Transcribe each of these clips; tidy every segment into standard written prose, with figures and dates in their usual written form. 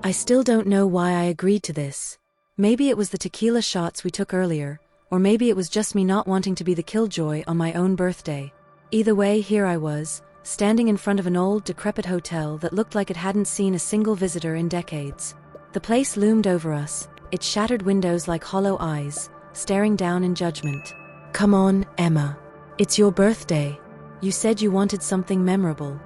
I still don't know why I agreed to this. Maybe it was the tequila shots we took earlier, or maybe it was just me not wanting to be the killjoy on my own birthday. Either way, here I was, standing in front of an old, decrepit hotel that looked like it hadn't seen a single visitor in decades. The place loomed over us, its shattered windows like hollow eyes, staring down in judgment. Come on, Emma. It's your birthday. You said you wanted something memorable.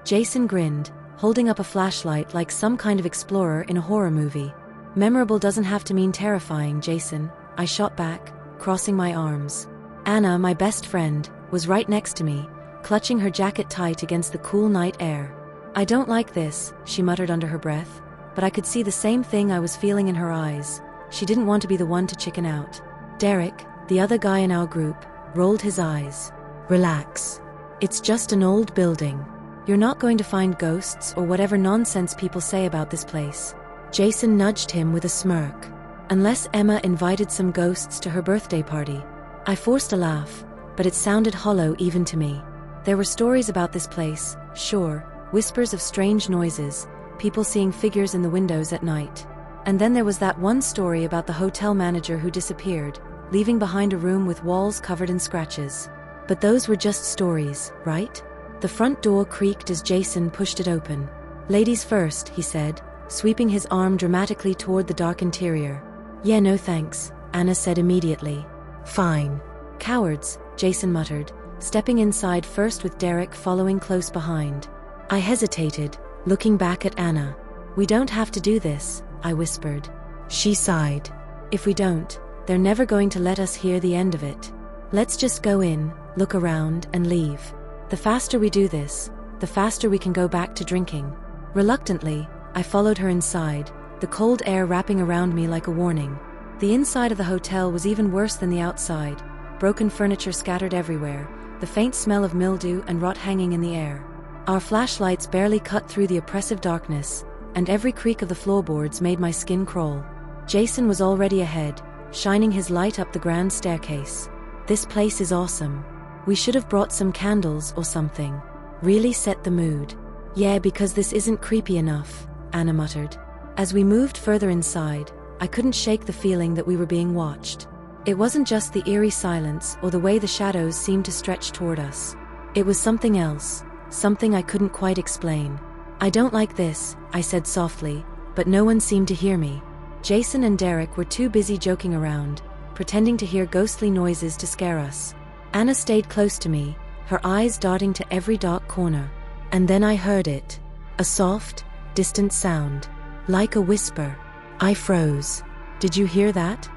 Jason grinned, holding up a flashlight like some kind of explorer in a horror movie. Memorable doesn't have to mean terrifying, Jason, I shot back, crossing my arms. Anna, my best friend, was right next to me, clutching her jacket tight against the cool night air. I don't like this, she muttered under her breath, but I could see the same thing I was feeling in her eyes. She didn't want to be the one to chicken out. Derek, the other guy in our group, rolled his eyes. Relax. It's just an old building. You're not going to find ghosts or whatever nonsense people say about this place. Jason nudged him with a smirk. Unless Emma invited some ghosts to her birthday party. I forced a laugh, but it sounded hollow even to me. There were stories about this place, sure, whispers of strange noises, people seeing figures in the windows at night. And then there was that one story about the hotel manager who disappeared, leaving behind a room with walls covered in scratches. But those were just stories, right? The front door creaked as Jason pushed it open. Ladies first, he said, sweeping his arm dramatically toward the dark interior. Yeah, no thanks, Anna said immediately. Fine. Cowards, Jason muttered, stepping inside first with Derek following close behind. I hesitated, looking back at Anna. We don't have to do this, I whispered. She sighed. If we don't, they're never going to let us hear the end of it. Let's just go in, look around, and leave. The faster we do this, the faster we can go back to drinking. Reluctantly, I followed her inside, the cold air wrapping around me like a warning. The inside of the hotel was even worse than the outside, broken furniture scattered everywhere, the faint smell of mildew and rot hanging in the air. Our flashlights barely cut through the oppressive darkness, and every creak of the floorboards made my skin crawl. Jason was already ahead, shining his light up the grand staircase. This place is awesome. We should have brought some candles or something. Really set the mood. Yeah, because this isn't creepy enough, Anna muttered. As we moved further inside, I couldn't shake the feeling that we were being watched. It wasn't just the eerie silence or the way the shadows seemed to stretch toward us. It was something else, something I couldn't quite explain. I don't like this, I said softly, but no one seemed to hear me. Jason and Derek were too busy joking around, pretending to hear ghostly noises to scare us. Anna stayed close to me, her eyes darting to every dark corner. And then I heard it. A soft, distant sound. Like a whisper. I froze. Did you hear that?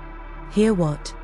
Hear what?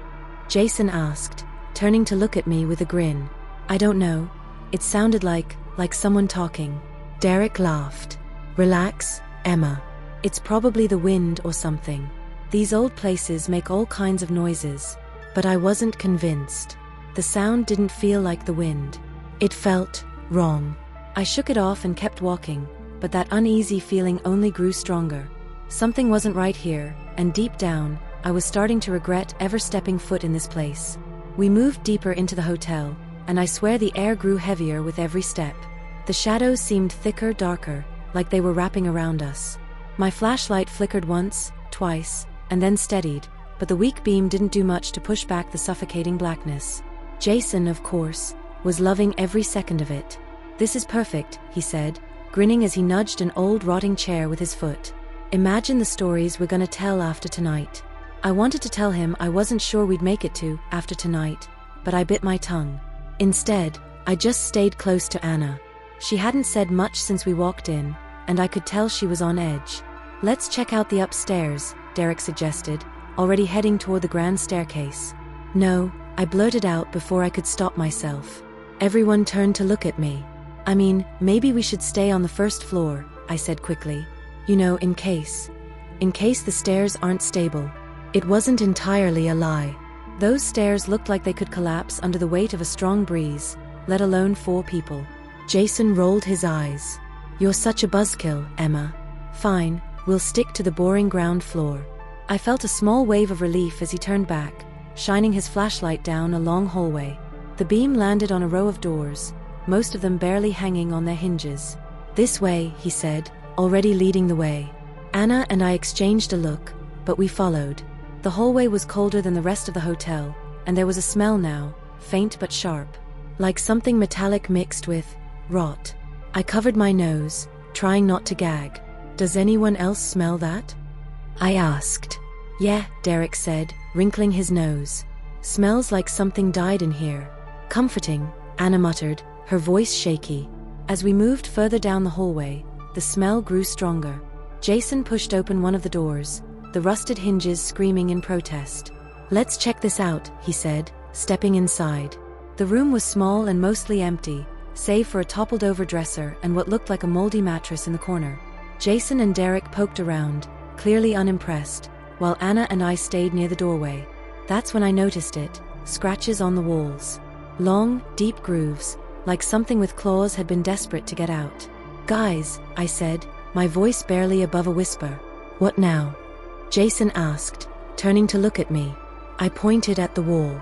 Jason asked, turning to look at me with a grin. I don't know. It sounded like someone talking. Derek laughed. Relax, Emma. It's probably the wind or something. These old places make all kinds of noises. But I wasn't convinced. The sound didn't feel like the wind. It felt wrong. I shook it off and kept walking, but that uneasy feeling only grew stronger. Something wasn't right here, and deep down, I was starting to regret ever stepping foot in this place. We moved deeper into the hotel, and I swear the air grew heavier with every step. The shadows seemed thicker, darker, like they were wrapping around us. My flashlight flickered once, twice, and then steadied, but the weak beam didn't do much to push back the suffocating blackness. Jason, of course, was loving every second of it. This is perfect, he said, grinning as he nudged an old rotting chair with his foot. Imagine the stories we're gonna tell after tonight. I wanted to tell him I wasn't sure we'd make it to after tonight, but I bit my tongue. Instead, I just stayed close to Anna. She hadn't said much since we walked in, and I could tell she was on edge. Let's check out the upstairs, Derek suggested, already heading toward the grand staircase. No, I blurted out before I could stop myself. Everyone turned to look at me. I mean, maybe we should stay on the first floor, I said quickly. You know, in case the stairs aren't stable. It wasn't entirely a lie. Those stairs looked like they could collapse under the weight of a strong breeze, let alone 4 people. Jason rolled his eyes. You're such a buzzkill, Emma. Fine, we'll stick to the boring ground floor. I felt a small wave of relief as he turned back, shining his flashlight down a long hallway. The beam landed on a row of doors, most of them barely hanging on their hinges. This way, he said, already leading the way. Anna and I exchanged a look, but we followed. The hallway was colder than the rest of the hotel, and there was a smell now, faint but sharp, like something metallic mixed with rot. I covered my nose, trying not to gag. "Does anyone else smell that?" I asked. "Yeah," Derek said, wrinkling his nose. "Smells like something died in here." "Comforting," Anna muttered, her voice shaky. As we moved further down the hallway, the smell grew stronger. Jason pushed open one of the doors, the rusted hinges screaming in protest. "Let's check this out," he said, stepping inside. The room was small and mostly empty, save for a toppled-over dresser and what looked like a moldy mattress in the corner. Jason and Derek poked around, clearly unimpressed, while Anna and I stayed near the doorway. That's when I noticed it, scratches on the walls. Long, deep grooves, like something with claws had been desperate to get out. "Guys," I said, my voice barely above a whisper. "What now?" Jason asked, turning to look at me. I pointed at the wall.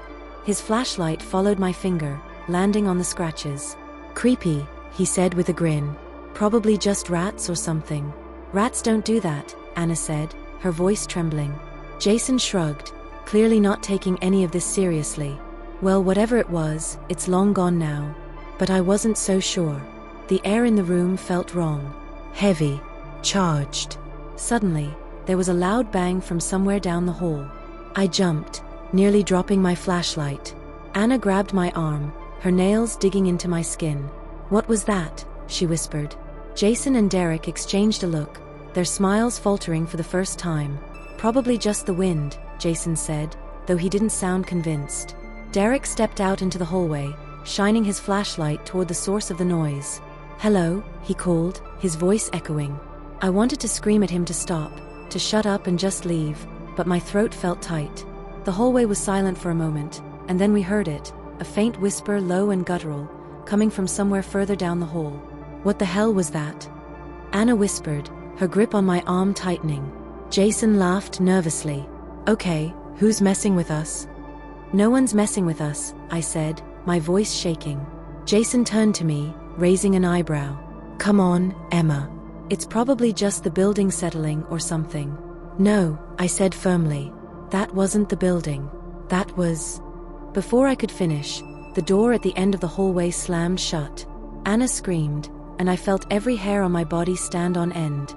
His flashlight followed my finger, landing on the scratches. "Creepy," he said with a grin. "Probably just rats or something." "Rats don't do that," Anna said, her voice trembling. Jason shrugged, clearly not taking any of this seriously. "Well, whatever it was, it's long gone now." But I wasn't so sure. The air in the room felt wrong. Heavy. Charged. Suddenly, there was a loud bang from somewhere down the hall. I jumped, nearly dropping my flashlight. Anna grabbed my arm, her nails digging into my skin. "What was that?" she whispered. Jason and Derek exchanged a look, their smiles faltering for the first time. "Probably just the wind," Jason said, though he didn't sound convinced. Derek stepped out into the hallway, shining his flashlight toward the source of the noise. "Hello," he called, his voice echoing. I wanted to scream at him to stop, to shut up and just leave, but my throat felt tight. The hallway was silent for a moment, and then we heard it, a faint whisper, low and guttural, coming from somewhere further down the hall. "What the hell was that?" Anna whispered, her grip on my arm tightening. Jason laughed nervously. "Okay, who's messing with us?" "No one's messing with us," I said, my voice shaking. Jason turned to me, raising an eyebrow. "Come on, Emma. It's probably just the building settling or something." "No," I said firmly. "That wasn't the building. That was..." Before I could finish, the door at the end of the hallway slammed shut. Anna screamed, and I felt every hair on my body stand on end.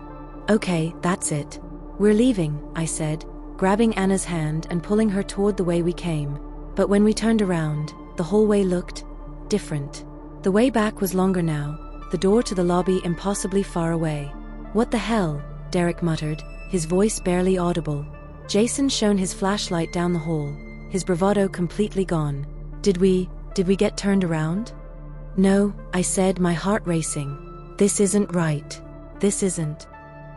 "Okay, that's it. We're leaving," I said, grabbing Anna's hand and pulling her toward the way we came. But when we turned around, the hallway looked different. The way back was longer now, the door to the lobby impossibly far away. "What the hell?" Derek muttered, his voice barely audible. Jason shone his flashlight down the hall, his bravado completely gone. Did we get turned around?" "No," I said, my heart racing. "This isn't right. This isn't."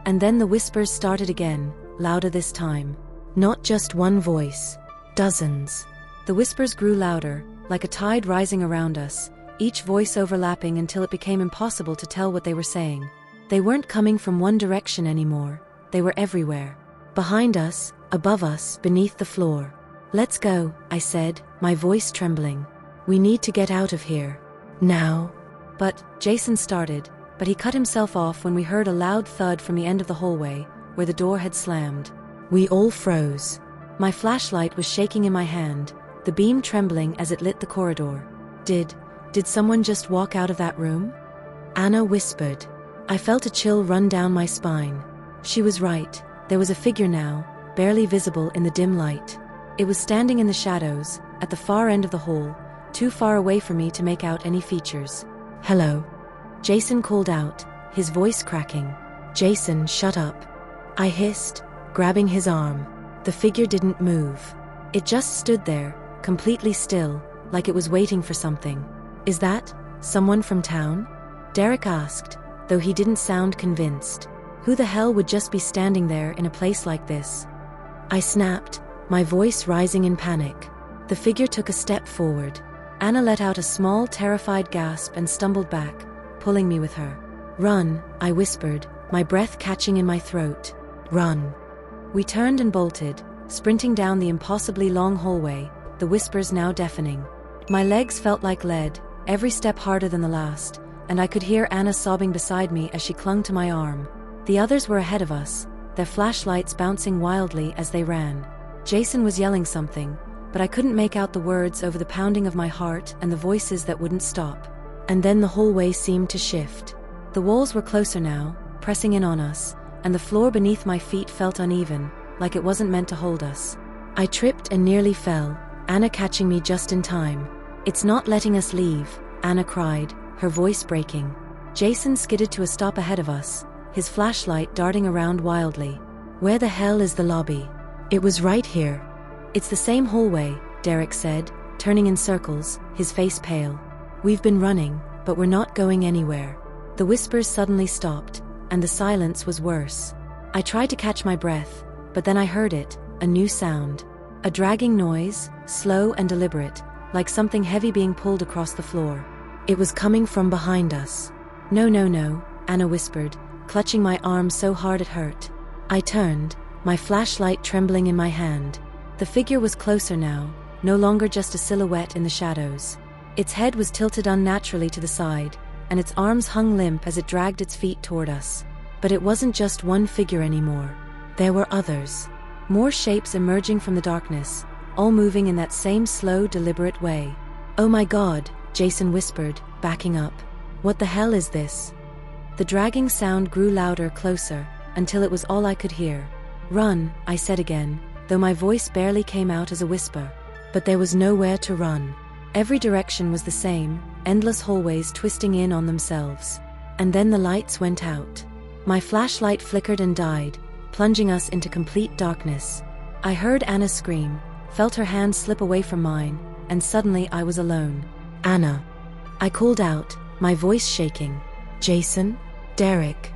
And then the whispers started again, louder this time. Not just one voice. Dozens. The whispers grew louder, like a tide rising around us, each voice overlapping until it became impossible to tell what they were saying. They weren't coming from one direction anymore. They were everywhere. Behind us, above us, beneath the floor. "Let's go," I said, my voice trembling. "We need to get out of here. Now." But Jason started, but he cut himself off when we heard a loud thud from the end of the hallway, where the door had slammed. We all froze. My flashlight was shaking in my hand, the beam trembling as it lit the corridor. Did someone just walk out of that room?" Anna whispered. I felt a chill run down my spine. She was right. There was a figure now, barely visible in the dim light. It was standing in the shadows, at the far end of the hall, too far away for me to make out any features. "Hello," Jason called out, his voice cracking. "Jason, shut up," I hissed, grabbing his arm. The figure didn't move. It just stood there, completely still, like it was waiting for something. "Is that someone from town?" Derek asked, though he didn't sound convinced. Who the hell would just be standing there in a place like this? I snapped, my voice rising in panic. The figure took a step forward. Anna let out a small, terrified gasp and stumbled back, pulling me with her. "Run," I whispered, my breath catching in my throat. "Run." We turned and bolted, sprinting down the impossibly long hallway, the whispers now deafening. My legs felt like lead, every step harder than the last, and I could hear Anna sobbing beside me as she clung to my arm. The others were ahead of us, their flashlights bouncing wildly as they ran. Jason was yelling something, but I couldn't make out the words over the pounding of my heart and the voices that wouldn't stop. And then the hallway seemed to shift. The walls were closer now, pressing in on us, and the floor beneath my feet felt uneven, like it wasn't meant to hold us. I tripped and nearly fell, Anna catching me just in time. "It's not letting us leave," Anna cried, her voice breaking. Jason skidded to a stop ahead of us, his flashlight darting around wildly. "Where the hell is the lobby?" "It was right here." "It's the same hallway," Derek said, turning in circles, his face pale. "We've been running, but we're not going anywhere." The whispers suddenly stopped, and the silence was worse. I tried to catch my breath, but then I heard it, a new sound. A dragging noise, slow and deliberate, like something heavy being pulled across the floor. It was coming from behind us. "No, no, no," Anna whispered, clutching my arm so hard it hurt. I turned, my flashlight trembling in my hand. The figure was closer now, no longer just a silhouette in the shadows. Its head was tilted unnaturally to the side, and its arms hung limp as it dragged its feet toward us. But it wasn't just one figure anymore. There were others. More shapes emerging from the darkness, all moving in that same slow, deliberate way. "Oh my God," Jason whispered, backing up. "What the hell is this?" The dragging sound grew louder, closer, until it was all I could hear. "Run," I said again, though my voice barely came out as a whisper. But there was nowhere to run. Every direction was the same, endless hallways twisting in on themselves. And then the lights went out. My flashlight flickered and died, plunging us into complete darkness. I heard Anna scream, felt her hand slip away from mine, and suddenly I was alone. "Anna." I called out, my voice shaking. "Jason? Derek?"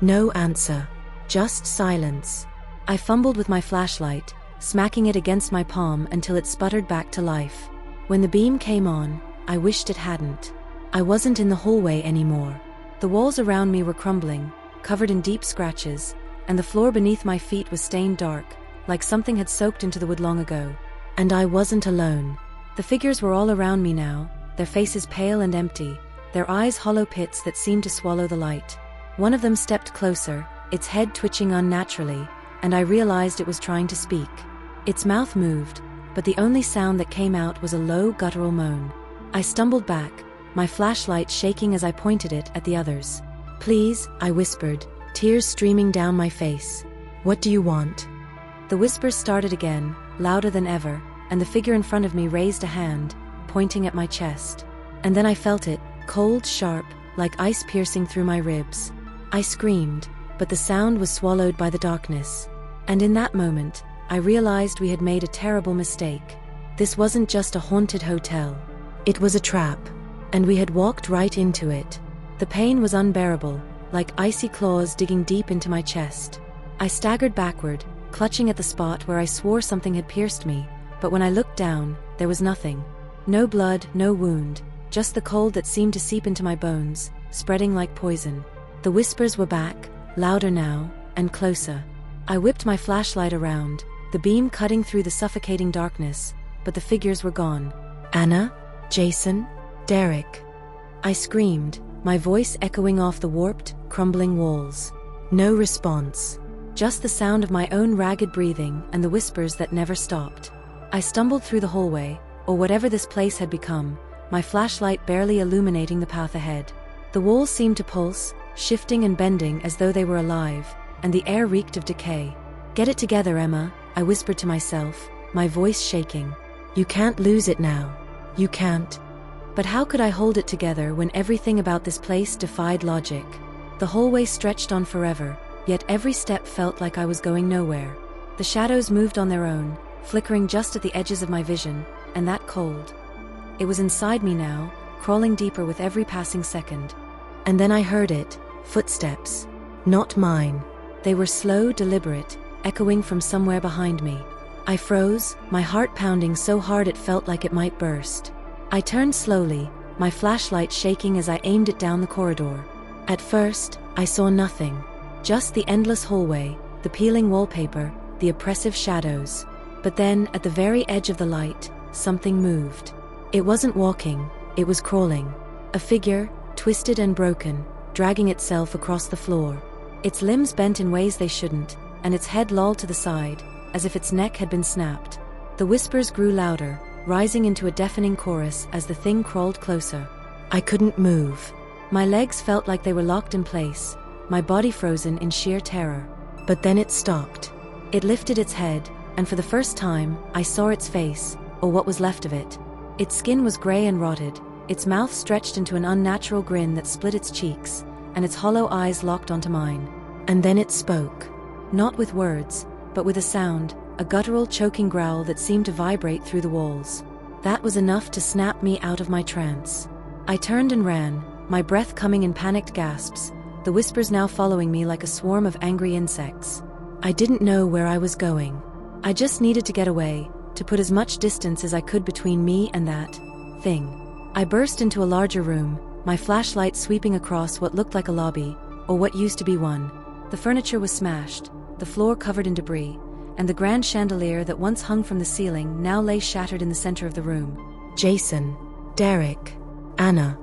No answer. Just silence. I fumbled with my flashlight, smacking it against my palm until it sputtered back to life. When the beam came on, I wished it hadn't. I wasn't in the hallway anymore. The walls around me were crumbling, covered in deep scratches, and the floor beneath my feet was stained dark, like something had soaked into the wood long ago. And I wasn't alone. The figures were all around me now, their faces pale and empty, their eyes hollow pits that seemed to swallow the light. One of them stepped closer, its head twitching unnaturally, and I realized it was trying to speak. Its mouth moved, but the only sound that came out was a low, guttural moan. I stumbled back, my flashlight shaking as I pointed it at the others. "Please," I whispered, tears streaming down my face. "What do you want?" The whispers started again, louder than ever, and the figure in front of me raised a hand, pointing at my chest. And then I felt it, cold, sharp, like ice piercing through my ribs. I screamed, but the sound was swallowed by the darkness. And in that moment, I realized we had made a terrible mistake. This wasn't just a haunted hotel. It was a trap. And we had walked right into it. The pain was unbearable, like icy claws digging deep into my chest. I staggered backward, clutching at the spot where I swore something had pierced me, but when I looked down, there was nothing. No blood, no wound, just the cold that seemed to seep into my bones, spreading like poison. The whispers were back, louder now, and closer. I whipped my flashlight around, the beam cutting through the suffocating darkness, but the figures were gone. "Anna? Jason? Derek?" I screamed, my voice echoing off the warped, crumbling walls. No response. Just the sound of my own ragged breathing and the whispers that never stopped. I stumbled through the hallway, or whatever this place had become, my flashlight barely illuminating the path ahead. The walls seemed to pulse, shifting and bending as though they were alive, and the air reeked of decay. "Get it together, Emma," I whispered to myself, my voice shaking. "You can't lose it now. You can't." But how could I hold it together when everything about this place defied logic? The hallway stretched on forever, yet every step felt like I was going nowhere. The shadows moved on their own, flickering just at the edges of my vision, and that cold. It was inside me now, crawling deeper with every passing second. And then I heard it, footsteps. Not mine. They were slow, deliberate, echoing from somewhere behind me. I froze, my heart pounding so hard it felt like it might burst. I turned slowly, my flashlight shaking as I aimed it down the corridor. At first, I saw nothing. Just the endless hallway, the peeling wallpaper, the oppressive shadows. But then, at the very edge of the light, something moved. It wasn't walking, it was crawling. A figure, twisted and broken, dragging itself across the floor. Its limbs bent in ways they shouldn't, and its head lolled to the side, as if its neck had been snapped. The whispers grew louder, rising into a deafening chorus as the thing crawled closer. I couldn't move. My legs felt like they were locked in place, my body frozen in sheer terror. But then it stopped. It lifted its head, and for the first time, I saw its face, or what was left of it. Its skin was gray and rotted, its mouth stretched into an unnatural grin that split its cheeks, and its hollow eyes locked onto mine. And then it spoke. Not with words, but with a sound, a guttural, choking growl that seemed to vibrate through the walls. That was enough to snap me out of my trance. I turned and ran, my breath coming in panicked gasps, the whispers now following me like a swarm of angry insects. I didn't know where I was going. I just needed to get away, to put as much distance as I could between me and that thing. I burst into a larger room, my flashlight sweeping across what looked like a lobby, or what used to be one. The furniture was smashed, the floor covered in debris, and the grand chandelier that once hung from the ceiling now lay shattered in the center of the room. Jason, Derek, Anna.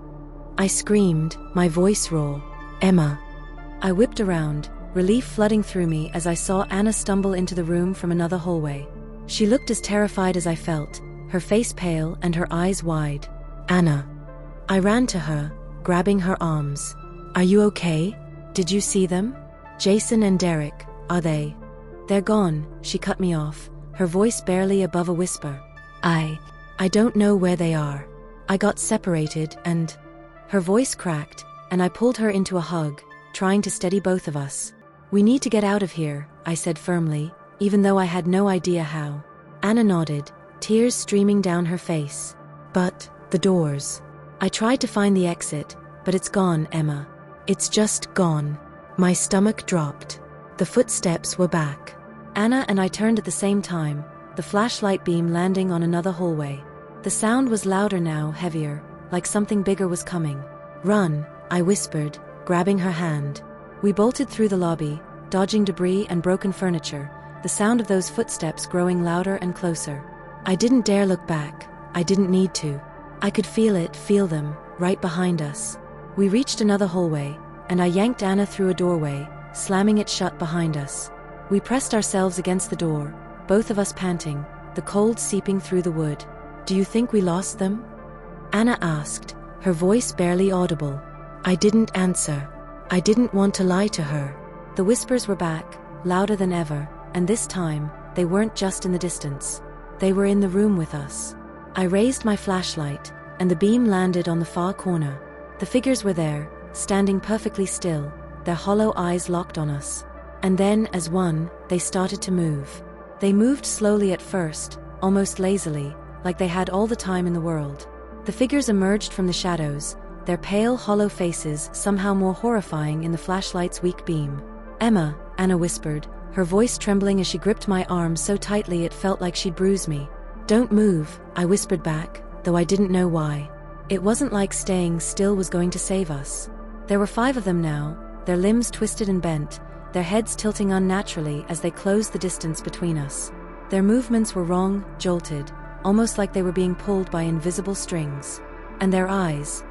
I screamed, my voice raw. Emma. I whipped around, relief flooding through me as I saw Anna stumble into the room from another hallway. She looked as terrified as I felt, her face pale and her eyes wide. Anna. I ran to her, grabbing her arms. Are you okay? Did you see them? Jason and Derek, are they? They're gone, she cut me off, her voice barely above a whisper. I don't know where they are. I got separated and... Her voice cracked, and I pulled her into a hug, trying to steady both of us. We need to get out of here, I said firmly, even though I had no idea how. Anna nodded, tears streaming down her face. But, the doors. I tried to find the exit, but it's gone, Emma. It's just gone. My stomach dropped. The footsteps were back. Anna and I turned at the same time, the flashlight beam landing on another hallway. The sound was louder now, heavier, like something bigger was coming. Run, I whispered, grabbing her hand. We bolted through the lobby, dodging debris and broken furniture, the sound of those footsteps growing louder and closer. I didn't dare look back. I didn't need to. I could feel them, right behind us. We reached another hallway, and I yanked Anna through a doorway, slamming it shut behind us. We pressed ourselves against the door, both of us panting, the cold seeping through the wood. Do you think we lost them? Anna asked, her voice barely audible. I didn't answer. I didn't want to lie to her. The whispers were back, louder than ever, and this time, they weren't just in the distance. They were in the room with us. I raised my flashlight, and the beam landed on the far corner. The figures were there, standing perfectly still, their hollow eyes locked on us. And then, as one, they started to move. They moved slowly at first, almost lazily, like they had all the time in the world. The figures emerged from the shadows, their pale, hollow faces somehow more horrifying in the flashlight's weak beam. Emma, Anna whispered, her voice trembling as she gripped my arm so tightly it felt like she'd bruise me. Don't move, I whispered back, though I didn't know why. It wasn't like staying still was going to save us. There were 5 of them now, their limbs twisted and bent, their heads tilting unnaturally as they closed the distance between us. Their movements were wrong, jolted, almost like they were being pulled by invisible strings. And their eyes,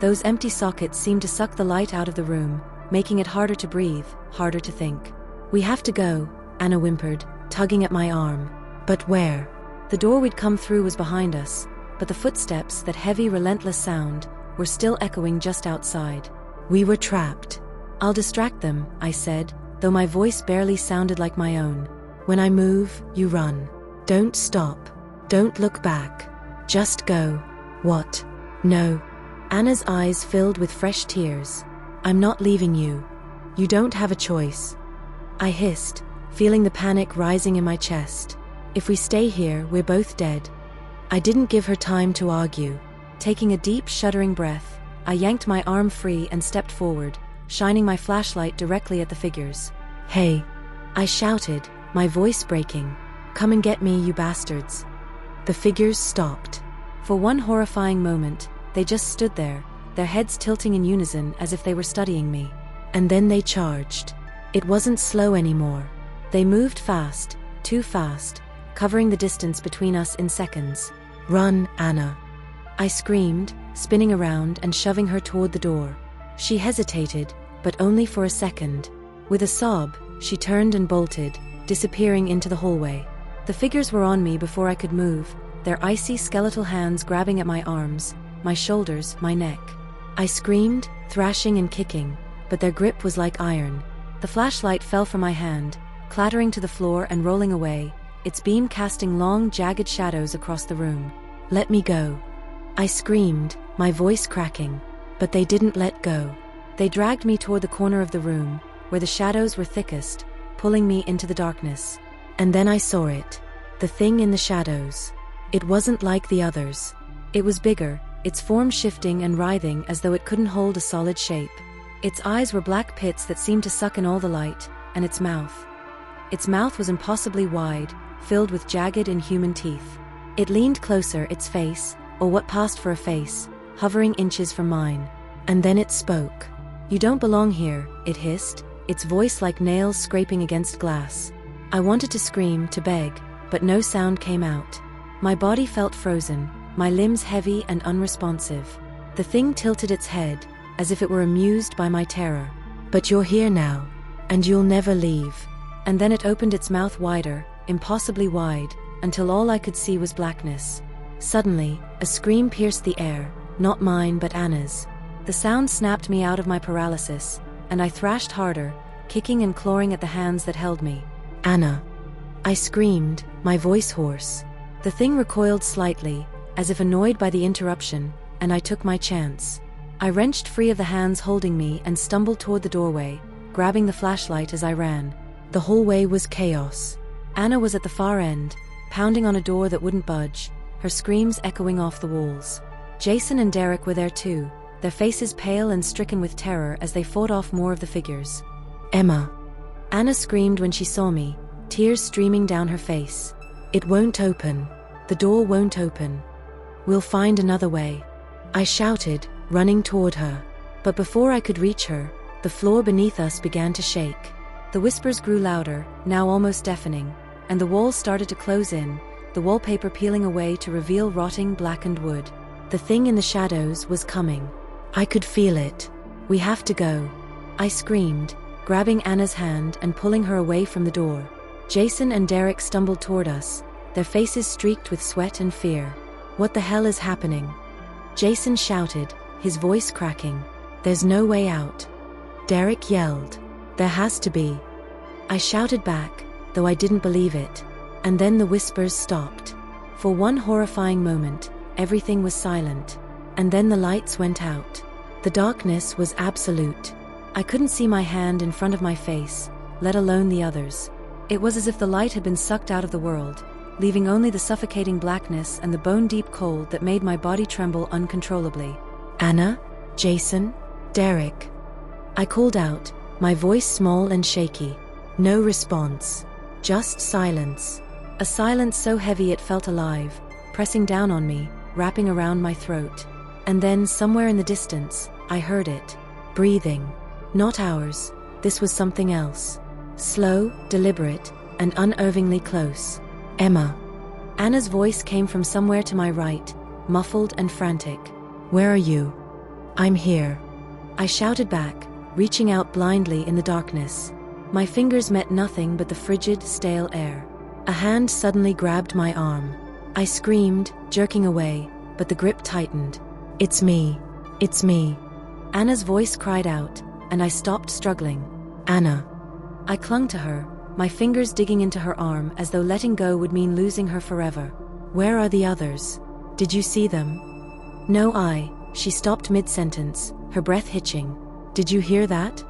those empty sockets seemed to suck the light out of the room, making it harder to breathe, harder to think. We have to go, Anna whimpered, tugging at my arm. But where? The door we'd come through was behind us, but the footsteps, that heavy, relentless sound, were still echoing just outside. We were trapped. I'll distract them, I said, though my voice barely sounded like my own. When I move, you run. Don't stop. Don't look back. Just go. What? No. Anna's eyes filled with fresh tears. I'm not leaving you. You don't have a choice. I hissed, feeling the panic rising in my chest. If we stay here, we're both dead. I didn't give her time to argue. Taking a deep, shuddering breath, I yanked my arm free and stepped forward, shining my flashlight directly at the figures. Hey! I shouted, my voice breaking. Come and get me, you bastards. The figures stopped. For one horrifying moment, they just stood there, their heads tilting in unison as if they were studying me. And then they charged. It wasn't slow anymore. They moved fast, too fast, covering the distance between us in seconds. Run, Anna. I screamed, spinning around and shoving her toward the door. She hesitated, but only for a second. With a sob, She turned and bolted, disappearing into the hallway. The figures were on me before I could move, their icy skeletal hands grabbing at my arms, my shoulders, my neck. I screamed, thrashing and kicking, but their grip was like iron. The flashlight fell from my hand, clattering to the floor and rolling away, its beam casting long, jagged shadows across the room. "Let me go," I screamed, my voice cracking. But they didn't let go. They dragged me toward the corner of the room, where the shadows were thickest, pulling me into the darkness. And then I saw it. The thing in the shadows. It wasn't like the others. It was bigger, its form shifting and writhing as though it couldn't hold a solid shape. Its eyes were black pits that seemed to suck in all the light, and its mouth. Its mouth was impossibly wide, filled with jagged, inhuman teeth. It leaned closer, its face, or what passed for a face, hovering inches from mine. And then it spoke. "You don't belong here," it hissed, its voice like nails scraping against glass. I wanted to scream, to beg, but no sound came out. My body felt frozen, my limbs heavy and unresponsive. The thing tilted its head, as if it were amused by my terror. "But you're here now, and you'll never leave." And then it opened its mouth wider, impossibly wide, until all I could see was blackness. Suddenly, a scream pierced the air, not mine but Anna's. The sound snapped me out of my paralysis, and I thrashed harder, kicking and clawing at the hands that held me. "Anna!" I screamed, my voice hoarse. The thing recoiled slightly, as if annoyed by the interruption, and I took my chance. I wrenched free of the hands holding me and stumbled toward the doorway, grabbing the flashlight as I ran. The hallway was chaos. Anna was at the far end, pounding on a door that wouldn't budge, her screams echoing off the walls. Jason and Derek were there too, their faces pale and stricken with terror as they fought off more of the figures. "Emma!" Anna screamed when she saw me, tears streaming down her face. "It won't open. The door won't open. We'll find another way," I shouted, running toward her. But before I could reach her, the floor beneath us began to shake. The whispers grew louder, now almost deafening, and the walls started to close in, the wallpaper peeling away to reveal rotting, blackened wood. The thing in the shadows was coming. I could feel it. "We have to go," I screamed, grabbing Anna's hand and pulling her away from the door. Jason and Derek stumbled toward us, their faces streaked with sweat and fear. "What the hell is happening?" Jason shouted, his voice cracking. "There's no way out." Derek yelled, "There has to be." I shouted back, though I didn't believe it. And then the whispers stopped. For one horrifying moment, everything was silent. And then the lights went out. The darkness was absolute. I couldn't see my hand in front of my face, let alone the others. It was as if the light had been sucked out of the world, leaving only the suffocating blackness and the bone-deep cold that made my body tremble uncontrollably. "Anna? Jason? Derek?" I called out, my voice small and shaky. No response. Just silence. A silence so heavy it felt alive, pressing down on me, wrapping around my throat. And then, somewhere in the distance, I heard it. Breathing. Not ours. This was something else. Slow, deliberate, and unervingly close. "Emma." Anna's voice came from somewhere to my right, muffled and frantic. "Where are you?" "I'm here," I shouted back, reaching out blindly in the darkness. My fingers met nothing but the frigid, stale air. A hand suddenly grabbed my arm. I screamed, jerking away, but the grip tightened. "It's me. It's me." Anna's voice cried out, and I stopped struggling. "Anna." I clung to her, my fingers digging into her arm as though letting go would mean losing her forever. "Where are the others? Did you see them?" "No, She stopped mid-sentence, her breath hitching. "Did you hear that?"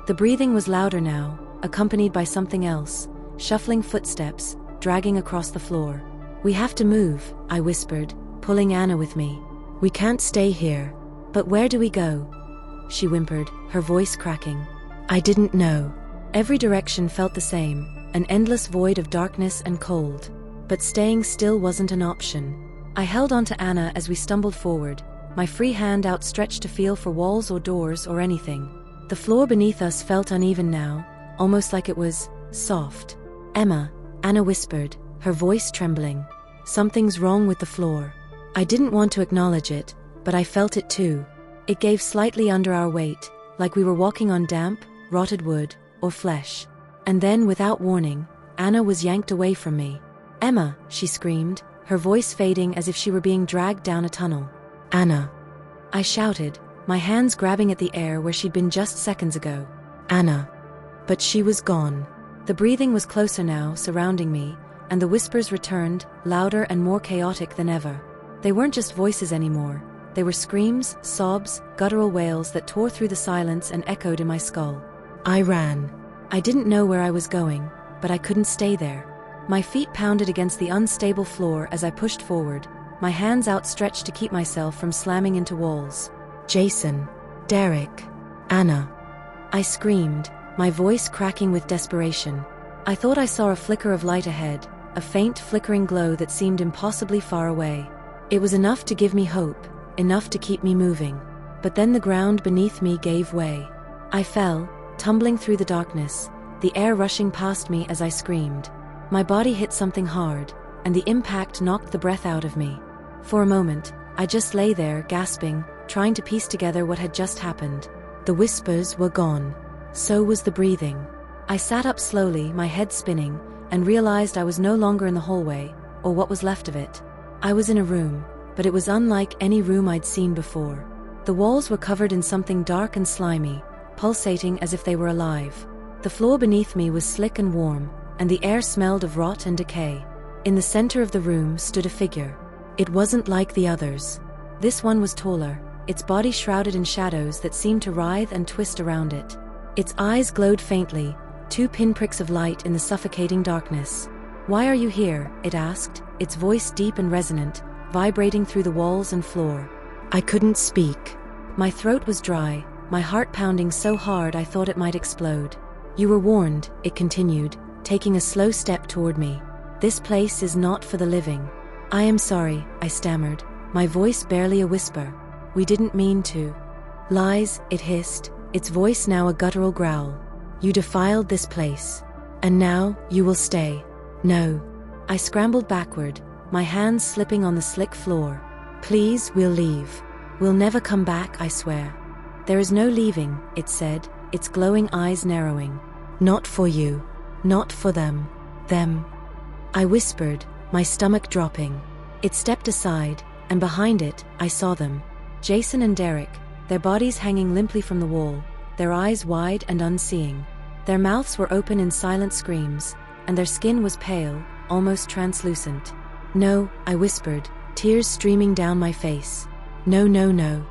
The breathing was louder now, accompanied by something else, shuffling footsteps, dragging across the floor. "We have to move," I whispered, pulling Anna with me. "We can't stay here." "But where do we go?" she whimpered, her voice cracking. I didn't know. Every direction felt the same, an endless void of darkness and cold. But staying still wasn't an option. I held on to Anna as we stumbled forward, my free hand outstretched to feel for walls or doors or anything. The floor beneath us felt uneven now, almost like it was soft. "Emma," Anna whispered, her voice trembling. "Something's wrong with the floor." I didn't want to acknowledge it, but I felt it too. It gave slightly under our weight, like we were walking on damp, rotted wood, or flesh. And then, without warning, Anna was yanked away from me. "Emma," she screamed, her voice fading as if she were being dragged down a tunnel. "Anna," I shouted, my hands grabbing at the air where she'd been just seconds ago. "Anna." But she was gone. The breathing was closer now, surrounding me, and the whispers returned, louder and more chaotic than ever. They weren't just voices anymore. They were screams, sobs, guttural wails that tore through the silence and echoed in my skull. I ran. I didn't know where I was going, but I couldn't stay there. My feet pounded against the unstable floor as I pushed forward, my hands outstretched to keep myself from slamming into walls. "Jason, Derek, Anna," I screamed, my voice cracking with desperation. I thought I saw a flicker of light ahead, a faint flickering glow that seemed impossibly far away. It was enough to give me hope, enough to keep me moving. But then the ground beneath me gave way. I fell, tumbling through the darkness, the air rushing past me as I screamed. My body hit something hard, and the impact knocked the breath out of me. For a moment, I just lay there, gasping, trying to piece together what had just happened. The whispers were gone. So was the breathing. I sat up slowly, my head spinning, and realized I was no longer in the hallway, or what was left of it. I was in a room, but it was unlike any room I'd seen before. The walls were covered in something dark and slimy, pulsating as if they were alive. The floor beneath me was slick and warm, and the air smelled of rot and decay. In the center of the room stood a figure. It wasn't like the others. This one was taller, its body shrouded in shadows that seemed to writhe and twist around it. Its eyes glowed faintly, 2 pinpricks of light in the suffocating darkness. "Why are you here?" it asked, its voice deep and resonant, vibrating through the walls and floor. I couldn't speak. My throat was dry, my heart pounding so hard I thought it might explode. "You were warned," it continued, taking a slow step toward me. "This place is not for the living." "I am sorry," I stammered, my voice barely a whisper. "We didn't mean to." "Lies," it hissed, its voice now a guttural growl. "You defiled this place. And now, you will stay." "No." I scrambled backward, my hands slipping on the slick floor. "Please, we'll leave. We'll never come back, I swear." "There is no leaving," it said, its glowing eyes narrowing. "Not for you. Not for them." "Them?" I whispered, my stomach dropping. It stepped aside, and behind it, I saw them. Jason and Derek, their bodies hanging limply from the wall, their eyes wide and unseeing. Their mouths were open in silent screams, and their skin was pale, almost translucent. "No," I whispered, tears streaming down my face. "No, no, no."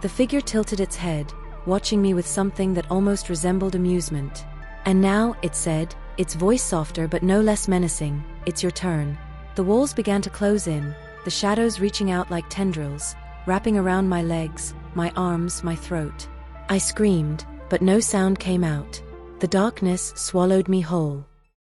The figure tilted its head, watching me with something that almost resembled amusement. "And now," it said, its voice softer but no less menacing, "it's your turn." The walls began to close in, the shadows reaching out like tendrils, wrapping around my legs, my arms, my throat. I screamed, but no sound came out. The darkness swallowed me whole.